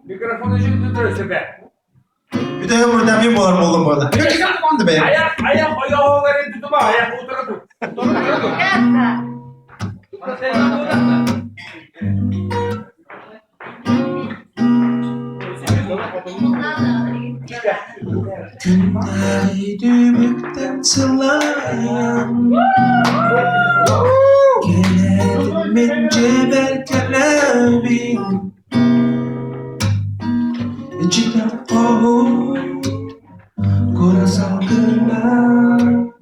Mikrofonu şimdi tutuyorsun be. Bir de buradan bir molar oğlum bu arada. Bir de kapandı be. Ayak oğulları tutma. Ayak otura tut. Otura tut. Günlerdi bükten sılan. Geledim incebel kalbim. İçinden oh, coração kırılan.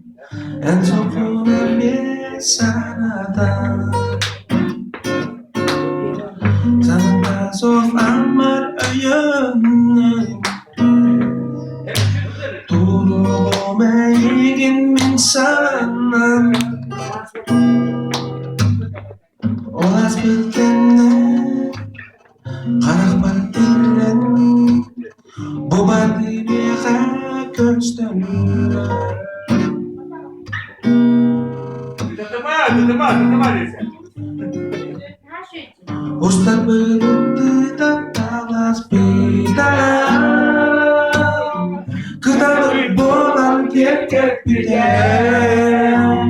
En topuğuna bir sanadan. Tanımaz ol amar ayağını. Durulma ilgin insanım. Olas bilkenler Karak batillen Bu badiliğe gösterir. Tutma desen. Usta belirtti da talas bidal. Kıdalık boğulan gerçek bir yer.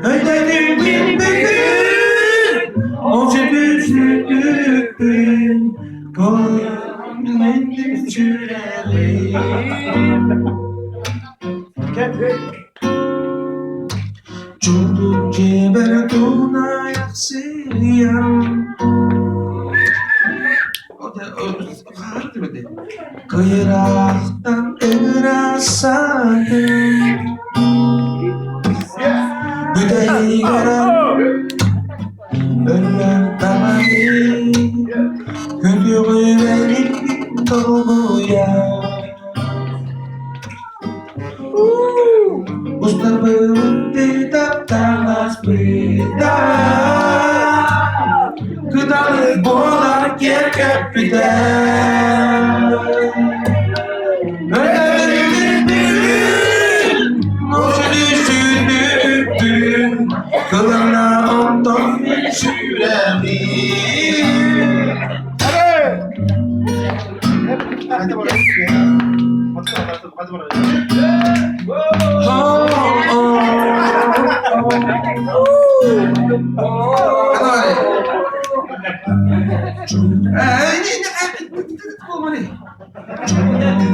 Ödedim bin bugün Onca düzlüktün Koyalım endim çürelim. Çurduk cebere tuğuna yaksıyan. O da vardı mı de? Kıyraktan ıra sardım. Büdeyi gören önler tamamı. Gülüğü benim dolguya. Ustar belirtti da talas bidal. Kıdalık boğular gerçek bir der. Ödedim bir Noşu düşündüktün Kılına ondan bir şüremi. Hadi bana. Hadi bana.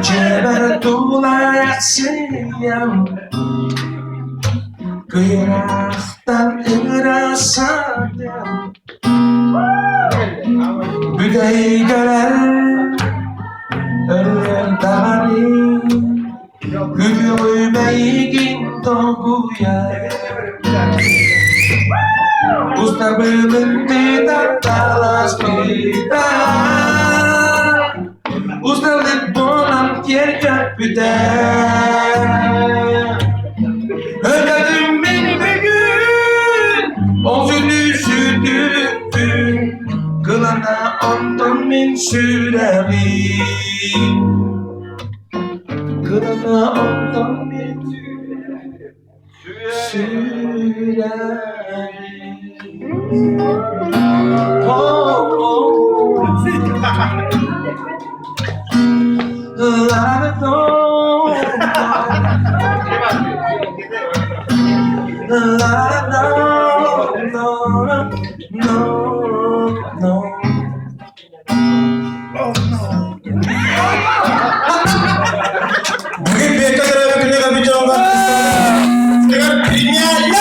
Cebel dolayasıyam. Kıyraktan ıra sardım. Büdeyi gören ölür damarı. Gülüğü beygin doğuya. Usta belirtti da talas bidal. Ustalık boğulan gerçek bir der. Ödedim beni bir gün Onca düşündüktün Kılana ondan min sürerim. Kılana ondan min sürerim. Bugün bir kadar öpüldü kapıcı olmak. Dengan dirinya